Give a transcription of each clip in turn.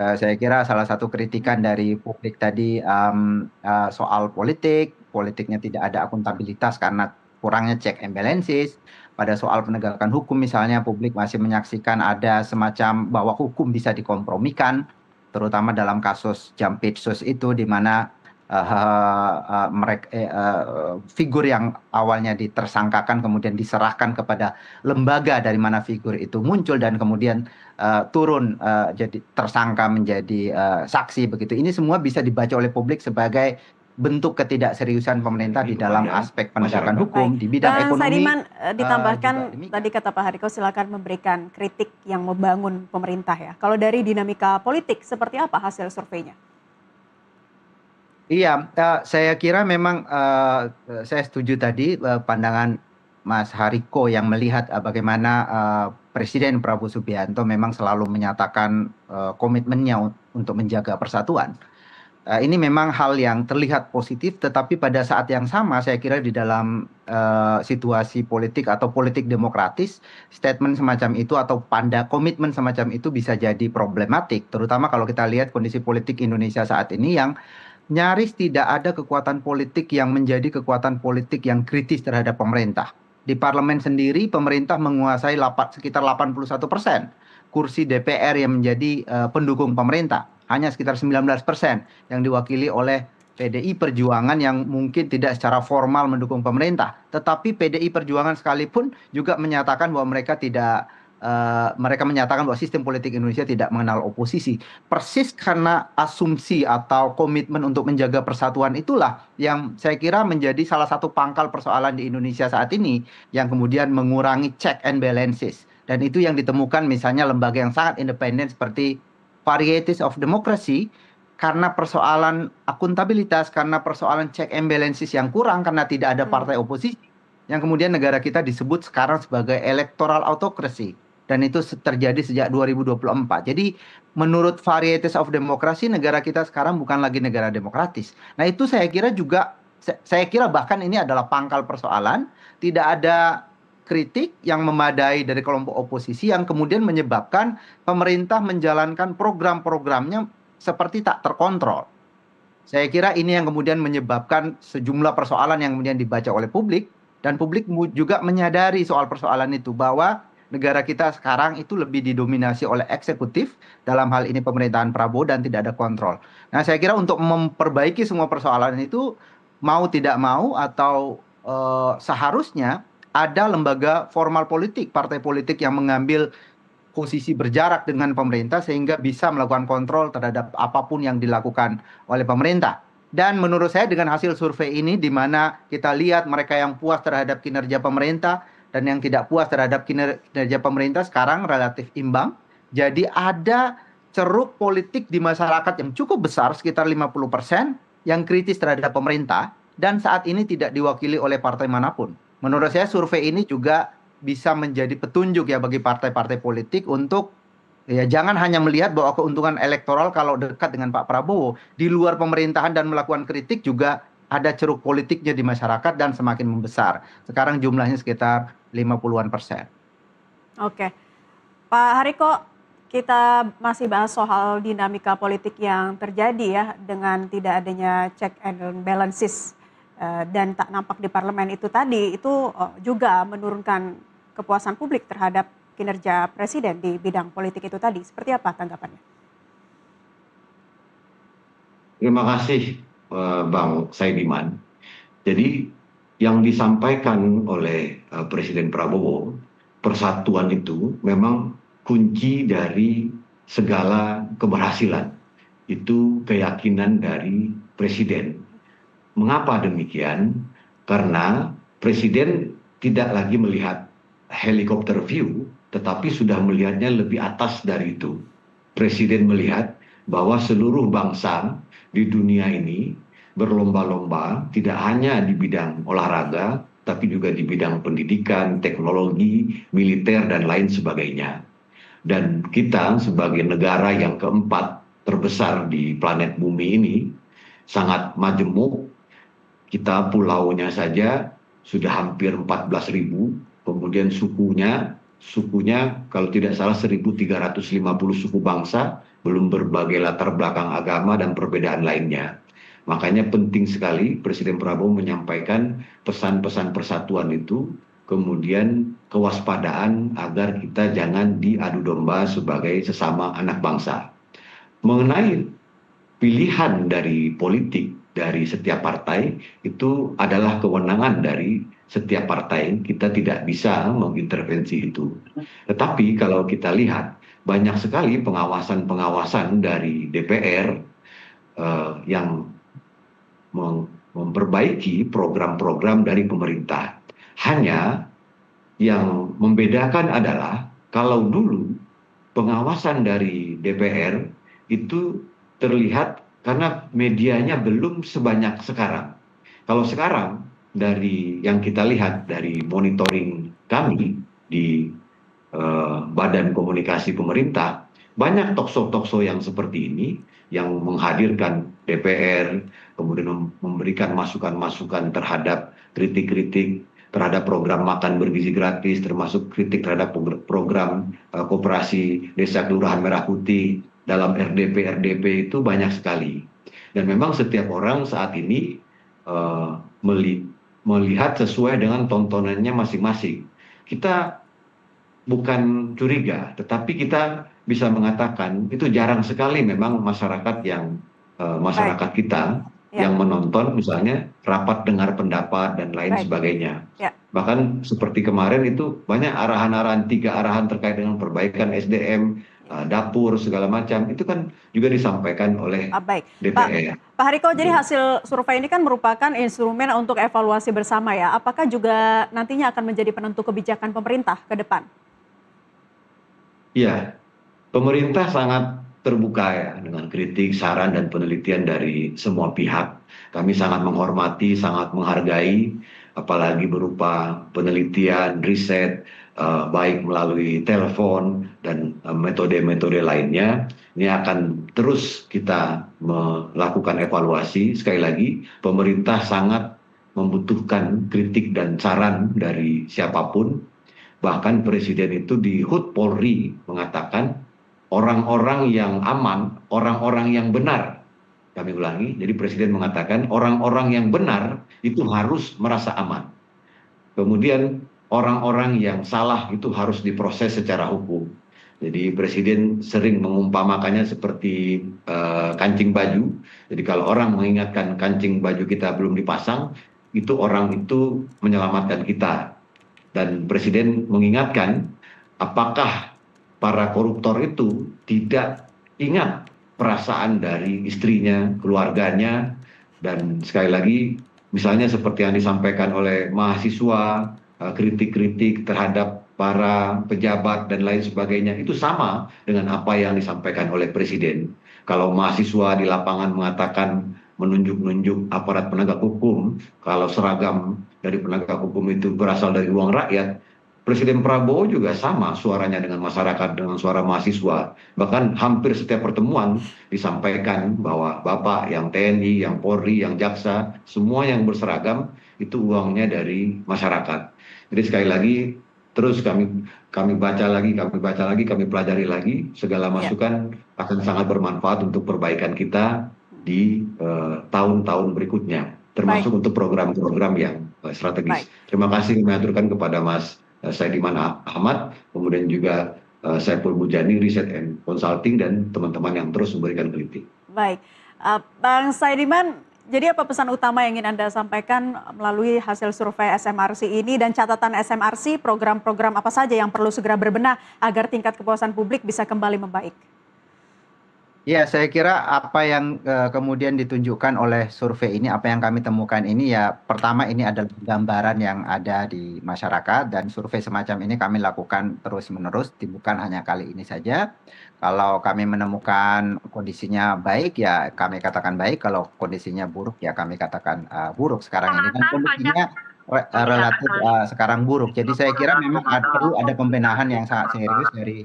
Saya kira salah satu kritikan dari publik tadi soal politiknya tidak ada akuntabilitas karena kurangnya check and balances. Pada soal penegakan hukum misalnya, publik masih menyaksikan ada semacam bahwa hukum bisa dikompromikan, terutama dalam kasus Jampitsus itu di mana mereka figur yang awalnya ditersangkakan kemudian diserahkan kepada lembaga dari mana figur itu muncul dan kemudian turun jadi tersangka menjadi saksi begitu. Ini semua bisa dibaca oleh publik sebagai bentuk ketidakseriusan pemerintah di dalam upaya aspek penegakan masyarakat. hukum Baik, di bidang Bang ekonomi Saidiman, ditambahkan juga demikian. tadi kata Pak Hariko silakan memberikan kritik yang membangun pemerintah ya. Kalau dari dinamika politik seperti apa hasil surveinya? Iya, saya kira memang saya setuju tadi pandangan Mas Hariko yang melihat bagaimana Presiden Prabowo Subianto memang selalu menyatakan komitmennya untuk menjaga persatuan. Ini memang hal yang terlihat positif, tetapi pada saat yang sama saya kira di dalam situasi politik atau politik demokratis, statement semacam itu atau komitmen semacam itu bisa jadi problematik, terutama kalau kita lihat kondisi politik Indonesia saat ini yang nyaris tidak ada kekuatan politik yang menjadi kekuatan politik yang kritis terhadap pemerintah. Di parlemen sendiri, pemerintah menguasai sekitar 81% kursi DPR yang menjadi pendukung pemerintah. Hanya sekitar 19% yang diwakili oleh PDI Perjuangan yang mungkin tidak secara formal mendukung pemerintah. Tetapi PDI Perjuangan sekalipun juga menyatakan bahwa mereka menyatakan bahwa sistem politik Indonesia tidak mengenal oposisi. Persis karena asumsi atau komitmen untuk menjaga persatuan itulah yang saya kira menjadi salah satu pangkal persoalan di Indonesia saat ini yang kemudian mengurangi check and balances. Dan itu yang ditemukan misalnya lembaga yang sangat independen seperti Varieties of Democracy karena persoalan akuntabilitas, karena persoalan check and balances yang kurang, karena tidak ada partai oposisi. Yang kemudian negara kita disebut sekarang sebagai electoral autocracy. Dan itu terjadi sejak 2024. Jadi menurut Varieties of Democracy negara kita sekarang bukan lagi negara demokratis. Nah itu saya kira juga, saya kira bahkan ini adalah pangkal persoalan. Tidak ada kritik yang memadai dari kelompok oposisi yang kemudian menyebabkan pemerintah menjalankan program-programnya seperti tak terkontrol. Saya kira ini yang kemudian menyebabkan sejumlah persoalan yang kemudian dibaca oleh publik. Dan publik juga menyadari soal persoalan itu bahwa negara kita sekarang itu lebih didominasi oleh eksekutif, dalam hal ini pemerintahan Prabowo dan tidak ada kontrol. Nah saya kira untuk memperbaiki semua persoalan itu, mau tidak mau atau seharusnya ada lembaga formal politik, partai politik yang mengambil posisi berjarak dengan pemerintah sehingga bisa melakukan kontrol terhadap apapun yang dilakukan oleh pemerintah. Dan menurut saya dengan hasil survei ini di mana kita lihat mereka yang puas terhadap kinerja pemerintah dan yang tidak puas terhadap kinerja pemerintah sekarang relatif imbang. Jadi ada ceruk politik di masyarakat yang cukup besar sekitar 50% yang kritis terhadap pemerintah dan saat ini tidak diwakili oleh partai manapun. Menurut saya survei ini juga bisa menjadi petunjuk ya bagi partai-partai politik untuk ya jangan hanya melihat bahwa keuntungan elektoral kalau dekat dengan Pak Prabowo. Di luar pemerintahan dan melakukan kritik juga ada ceruk politiknya di masyarakat dan semakin membesar. Sekarang jumlahnya sekitar 50-an%. Oke, Pak Hariko, kita masih bahas soal dinamika politik yang terjadi ya dengan tidak adanya check and balances dan tak nampak di parlemen itu tadi itu juga menurunkan kepuasan publik terhadap kinerja presiden di bidang politik itu tadi. Seperti apa tanggapannya? Terima kasih Bang Saidiman. Jadi yang disampaikan oleh Presiden Prabowo, persatuan itu memang kunci dari segala keberhasilan. Itu keyakinan dari Presiden. Mengapa demikian? Karena Presiden tidak lagi melihat helikopter view, tetapi sudah melihatnya lebih atas dari itu. Presiden melihat bahwa seluruh bangsa di dunia ini berlomba-lomba tidak hanya di bidang olahraga, tapi juga di bidang pendidikan, teknologi, militer, dan lain sebagainya. Dan kita sebagai negara yang keempat terbesar di planet bumi ini, sangat majemuk. Kita pulaunya saja sudah hampir 14.000, kemudian sukunya sukunya kalau tidak salah 1.350 suku bangsa, belum berbagai latar belakang agama dan perbedaan lainnya. Makanya penting sekali Presiden Prabowo menyampaikan pesan-pesan persatuan itu, kemudian kewaspadaan agar kita jangan diadu domba sebagai sesama anak bangsa. Mengenai pilihan dari politik dari setiap partai itu adalah kewenangan dari setiap partai, kita tidak bisa mengintervensi itu. Tetapi kalau kita lihat banyak sekali pengawasan-pengawasan dari DPR yang memperbaiki program-program dari pemerintah. Hanya yang membedakan adalah kalau dulu pengawasan dari DPR itu terlihat karena medianya belum sebanyak sekarang. Kalau sekarang dari yang kita lihat dari monitoring kami di Badan Komunikasi Pemerintah, banyak talkshow-talkshow yang seperti ini yang menghadirkan DPR, kemudian memberikan masukan-masukan terhadap kritik-kritik terhadap program makan bergizi gratis, termasuk kritik terhadap program koperasi Desa Kelurahan Merah Putih dalam RDP-RDP itu banyak sekali. Dan memang setiap orang saat ini melihat sesuai dengan tontonannya masing-masing. Kita bukan curiga, tetapi kita bisa mengatakan itu jarang sekali memang masyarakat masyarakat kita yang menonton misalnya rapat dengar pendapat dan lain sebagainya. Bahkan seperti kemarin itu banyak arahan-arahan, 3 arahan terkait dengan perbaikan SDM, dapur segala macam itu kan juga disampaikan oleh DPR. Pak Hariko, jadi hasil survei ini kan merupakan instrumen untuk evaluasi bersama ya. Apakah juga nantinya akan menjadi penentu kebijakan pemerintah ke depan? Ya, pemerintah sangat terbuka ya dengan kritik, saran, dan penelitian dari semua pihak. Kami sangat menghormati, sangat menghargai, apalagi berupa penelitian, riset, baik melalui telepon dan metode-metode lainnya. Ini akan terus kita melakukan evaluasi. Sekali lagi, pemerintah sangat membutuhkan kritik dan saran dari siapapun. Bahkan Presiden itu di HUT Polri mengatakan orang-orang yang aman, orang-orang yang benar. Kami ulangi, jadi Presiden mengatakan orang-orang yang benar itu harus merasa aman. Kemudian orang-orang yang salah itu harus diproses secara hukum. Jadi Presiden sering mengumpamakannya seperti kancing baju. Jadi kalau orang mengingatkan kancing baju kita belum dipasang, itu orang itu menyelamatkan kita. Dan Presiden mengingatkan apakah para koruptor itu tidak ingat perasaan dari istrinya, keluarganya, dan sekali lagi misalnya seperti yang disampaikan oleh mahasiswa, kritik-kritik terhadap para pejabat dan lain sebagainya, itu sama dengan apa yang disampaikan oleh Presiden. Kalau mahasiswa di lapangan mengatakan menunjuk-nunjuk aparat penegak hukum, kalau seragam dari penegak hukum itu berasal dari uang rakyat, Presiden Prabowo juga sama suaranya dengan masyarakat, dengan suara mahasiswa. Bahkan hampir setiap pertemuan disampaikan bahwa Bapak yang TNI, yang Polri, yang Jaksa, semua yang berseragam itu uangnya dari masyarakat. Jadi sekali lagi, terus kami baca lagi, kami pelajari lagi, segala masukan akan sangat bermanfaat untuk perbaikan kita di tahun-tahun berikutnya, termasuk untuk program-program yang strategis. Terima kasih kami aturkan kepada Mas Saidiman Ahmad, kemudian juga Saiful Mujani, Research and Consulting, dan teman-teman yang terus memberikan kritik. Baik, Bang Saidiman, jadi apa pesan utama yang ingin Anda sampaikan melalui hasil survei SMRC ini, dan catatan SMRC, program-program apa saja yang perlu segera berbenah agar tingkat kepuasan publik bisa kembali membaik? Ya, saya kira apa yang kemudian ditunjukkan oleh survei ini, apa yang kami temukan ini ya, pertama ini adalah gambaran yang ada di masyarakat, dan survei semacam ini kami lakukan terus-menerus, bukan hanya kali ini saja. Kalau kami menemukan kondisinya baik ya kami katakan baik, kalau kondisinya buruk ya kami katakan buruk sekarang ini. Dan kondisinya relatif sekarang buruk. Jadi saya kira memang perlu ada pembenahan yang sangat serius dari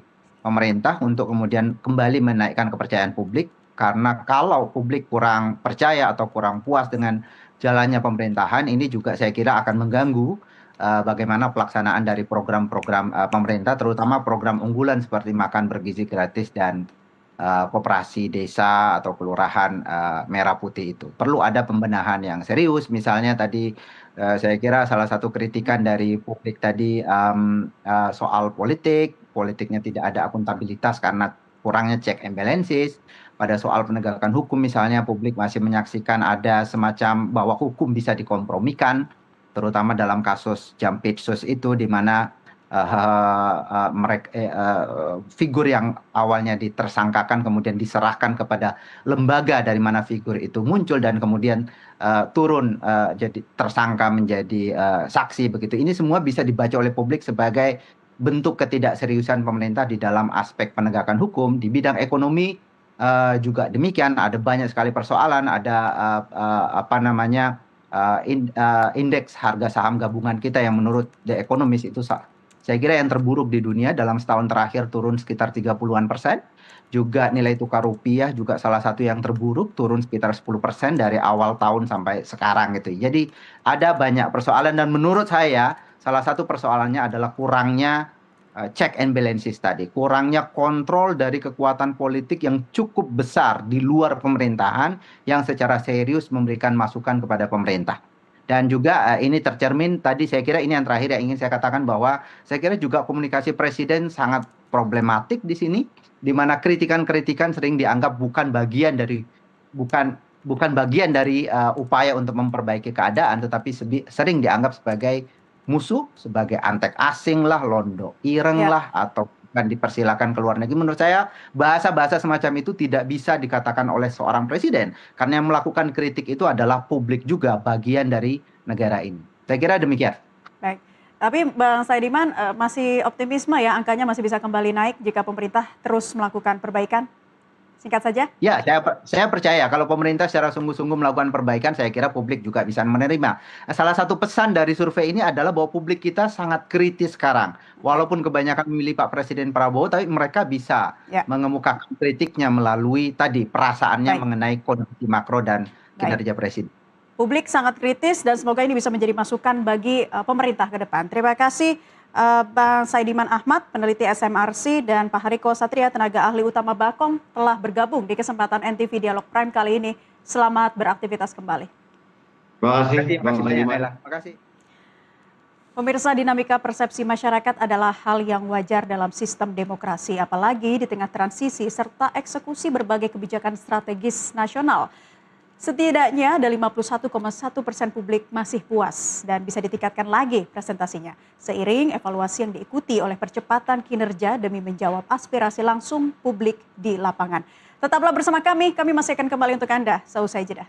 pemerintah untuk kemudian kembali menaikkan kepercayaan publik, karena kalau publik kurang percaya atau kurang puas dengan jalannya pemerintahan, ini juga saya kira akan mengganggu bagaimana pelaksanaan dari program-program pemerintah, terutama program unggulan seperti makan bergizi gratis dan koperasi desa atau kelurahan merah putih itu. Perlu ada pembenahan yang serius. Misalnya tadi saya kira salah satu kritikan dari publik tadi soal politiknya tidak ada akuntabilitas karena kurangnya check and balances. Pada soal penegakan hukum misalnya publik masih menyaksikan ada semacam bahwa hukum bisa dikompromikan, terutama dalam kasus Jampitsus itu di mana mereka figur yang awalnya ditersangkakan kemudian diserahkan kepada lembaga dari mana figur itu muncul dan kemudian turun jadi tersangka menjadi saksi begitu. Ini semua bisa dibaca oleh publik sebagai bentuk ketidakseriusan pemerintah di dalam aspek penegakan hukum. Di bidang ekonomi juga demikian, ada banyak sekali persoalan, ada apa namanya indeks harga saham gabungan kita yang menurut The Economist itu saya kira yang terburuk di dunia, dalam setahun terakhir turun sekitar 30-an%. Juga nilai tukar rupiah juga salah satu yang terburuk, turun sekitar 10% dari awal tahun sampai sekarang gitu. Jadi ada banyak persoalan dan menurut saya salah satu persoalannya adalah kurangnya check and balances tadi, kurangnya kontrol dari kekuatan politik yang cukup besar di luar pemerintahan yang secara serius memberikan masukan kepada pemerintah. Dan juga ini tercermin tadi saya kira ini yang terakhir yang ingin saya katakan bahwa saya kira juga komunikasi presiden sangat problematik di sini, di mana kritikan-kritikan sering dianggap bukan bagian dari upaya untuk memperbaiki keadaan, tetapi sering dianggap sebagai musuh, sebagai antek asing lah, londo ireng Ya, lah, atau kan dipersilakan ke luar negeri. Menurut saya bahasa-bahasa semacam itu tidak bisa dikatakan oleh seorang presiden. Karena yang melakukan kritik itu adalah publik juga, bagian dari negara ini. Saya kira demikian. baik. Tapi Bang Saidiman masih optimisme ya angkanya masih bisa kembali naik jika pemerintah terus melakukan perbaikan? Singkat saja. Ya, saya percaya kalau pemerintah secara sungguh-sungguh melakukan perbaikan, saya kira publik juga bisa menerima. Salah satu pesan dari survei ini adalah bahwa publik kita sangat kritis sekarang. Baik. Walaupun kebanyakan memilih Pak Presiden Prabowo, tapi mereka bisa Ya, mengemukakan kritiknya melalui tadi perasaannya baik. mengenai kondisi makro dan Baik. kinerja Presiden. Publik sangat kritis dan semoga ini bisa menjadi masukan bagi pemerintah ke depan. Terima kasih Bang Saidiman Ahmad, peneliti SMRC, dan Pak Hariko Satria, tenaga ahli utama Bakong, telah bergabung di kesempatan NTV Dialog Prime kali ini. Selamat beraktivitas kembali. Terima kasih, Terima Bang kasih banyak, Saidiman. Nela. Terima kasih. Pemirsa, dinamika persepsi masyarakat adalah hal yang wajar dalam sistem demokrasi, apalagi di tengah transisi serta eksekusi berbagai kebijakan strategis nasional. Setidaknya ada 51,1% publik masih puas dan bisa ditingkatkan lagi presentasinya. Seiring evaluasi yang diikuti oleh percepatan kinerja demi menjawab aspirasi langsung publik di lapangan. Tetaplah bersama kami masih akan kembali untuk Anda seusai jeda.